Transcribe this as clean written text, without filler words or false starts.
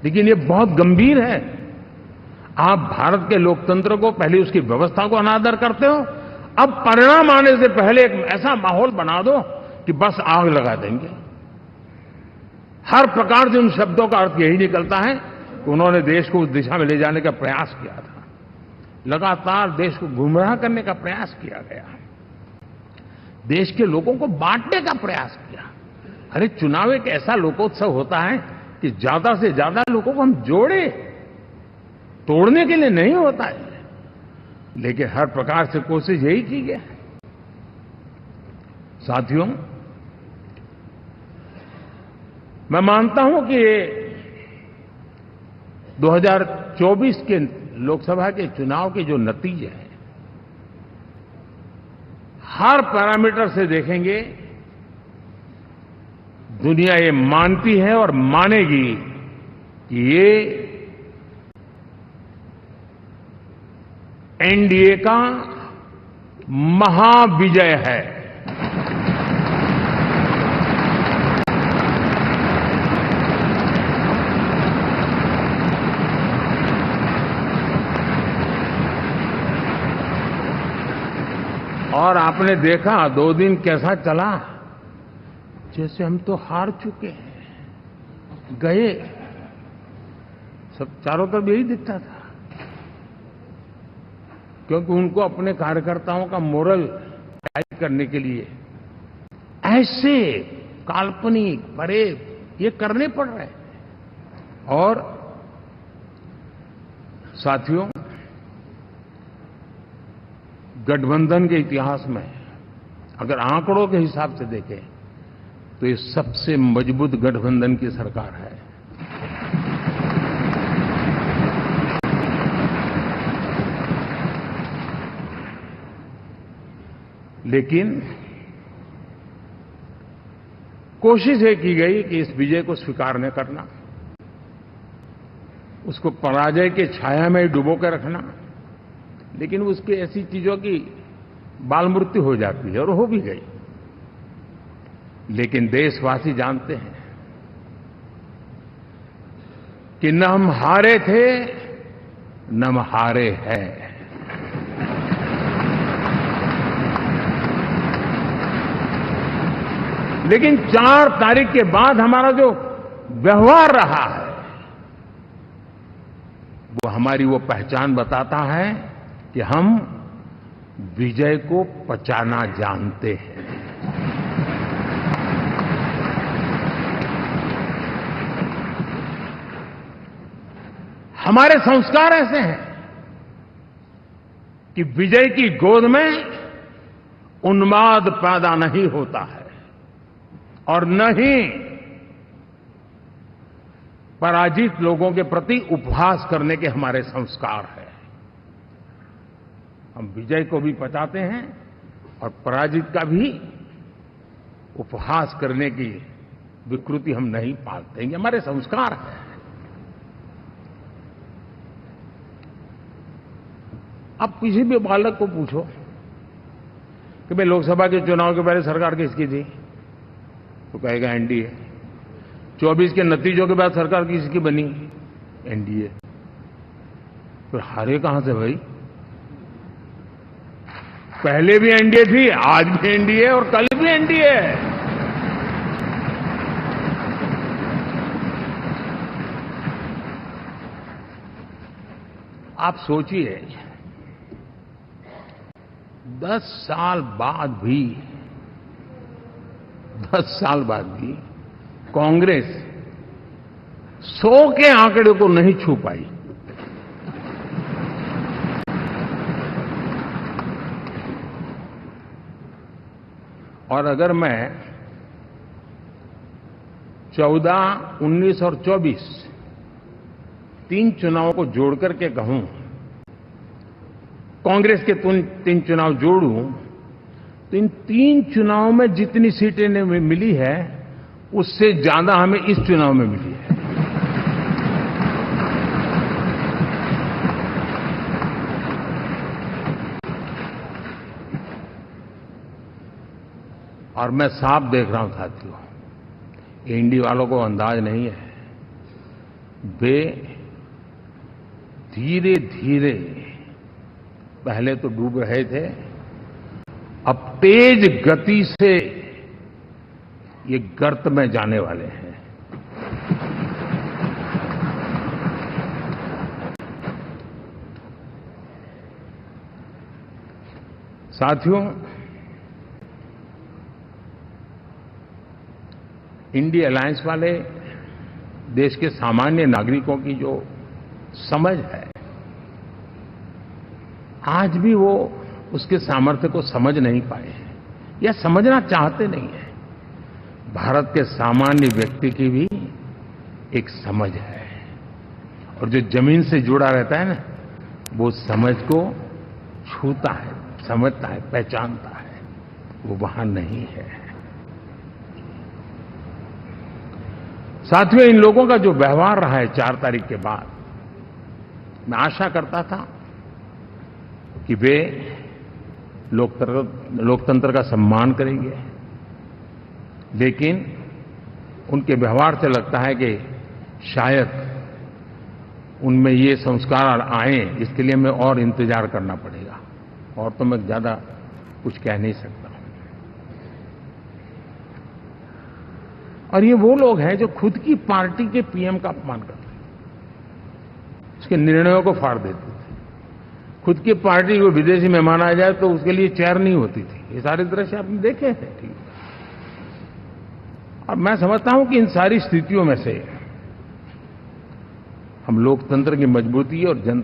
लेकिन ये बहुत गंभीर है। आप भारत के लोकतंत्र को, पहले उसकी व्यवस्था को अनादर करते हो, अब परिणाम आने से पहले एक ऐसा माहौल बना दो कि बस आग लगा देंगे। हर प्रकार से उन शब्दों का अर्थ यही निकलता है कि उन्होंने देश को उस दिशा में ले जाने का प्रयास किया था। लगातार देश को गुमराह करने का प्रयास किया गया, देश के लोगों को बांटने का प्रयास किया। अरे चुनाव एक ऐसा लोकोत्सव होता है कि ज्यादा से ज्यादा लोगों को हम जोड़े, तोड़ने के लिए नहीं होता है। लेकिन हर प्रकार से कोशिश यही की है। साथियों, मैं मानता हूं कि 2024 के लोकसभा के चुनाव के जो नतीजे हैं, हर पैरामीटर से देखेंगे, दुनिया ये मानती है और मानेगी कि ये एनडीए का महाविजय है। और आपने देखा 2 दिन कैसा चला, जैसे हम तो हार चुके हैं, गए। सब चारों तरफ यही दिखता था, क्योंकि उनको अपने कार्यकर्ताओं का मोरल हाई करने के लिए ऐसे काल्पनिक परेड ये करने पड़ रहे हैं। और साथियों, गठबंधन के इतिहास में अगर आंकड़ों के हिसाब से देखें तो ये सबसे मजबूत गठबंधन की सरकार है। लेकिन कोशिश ये की गई कि इस विजय को स्वीकार न करना, उसको पराजय के छाया में डुबो कर रखना। लेकिन उसकी ऐसी चीजों की बाल मृत्यु हो जाती है, और हो भी गई। लेकिन देशवासी जानते हैं कि न हम हारे थे, न हम हारे हैं। लेकिन 4 तारीख के बाद हमारा जो व्यवहार रहा है, वो हमारी वो पहचान बताता है कि हम विजय को पचाना जानते हैं। हमारे संस्कार ऐसे हैं कि विजय की गोद में उन्माद पैदा नहीं होता है, और न ही पराजित लोगों के प्रति उपहास करने के हमारे संस्कार हैं। हम विजय को भी पचाते हैं और पराजित का भी उपहास करने की विकृति हम नहीं पालते हैं। ये हमारे संस्कार हैं। अब किसी भी बालक को पूछो कि भाई लोकसभा के चुनाव के पहले सरकार किसकी थी, तो कहेगा एनडीए। 24 के नतीजों के बाद सरकार किसकी बनी, एनडीए। फिर हारे कहां से भाई? पहले भी एनडीए थी, आज भी एनडीए, और कल भी एनडीए है। आप सोचिए, 10 साल बाद भी कांग्रेस 100 के आंकड़े को नहीं छू पाई। और अगर मैं 14, 19 और 24 3 चुनावों को जोड़ करके कहूं, कांग्रेस के 3 चुनाव जोड़ूं, तो इन 3 चुनावों में जितनी सीटें मिली है, उससे ज्यादा हमें इस चुनाव में मिली है। और मैं साफ देख रहा हूं साथियों, एनडीए वालों को अंदाज नहीं है। वे धीरे धीरे पहले तो डूब रहे थे, अब तेज गति से ये गर्त में जाने वाले हैं। साथियों, इंडिया अलायंस वाले देश के सामान्य नागरिकों की जो समझ है, आज भी वो उसके सामर्थ्य को समझ नहीं पाए हैं या समझना चाहते नहीं हैं। भारत के सामान्य व्यक्ति की भी एक समझ है, और जो जमीन से जुड़ा रहता है ना, वो समझ को छूता है, समझता है, पहचानता है, वो वहां नहीं है। साथियों, इन लोगों का जो व्यवहार रहा है 4 तारीख के बाद, मैं आशा करता था कि वे लोकतंत्र का सम्मान करेंगे, लेकिन उनके व्यवहार से लगता है कि शायद उनमें ये संस्कार आए, इसके लिए हमें और इंतजार करना पड़ेगा, और तो मैं ज्यादा कुछ कह नहीं सकता। और ये वो लोग हैं जो खुद की पार्टी के पीएम का अपमान करते हैं, उसके निर्णयों को फाड़ देते थे। खुद की पार्टी को विदेशी मेहमान आ जाए तो उसके लिए चेयर नहीं होती थी। ये सारे दृश्य आपने देखे हैं, ठीक। और मैं समझता हूं कि इन सारी स्थितियों में से हम लोकतंत्र की मजबूती और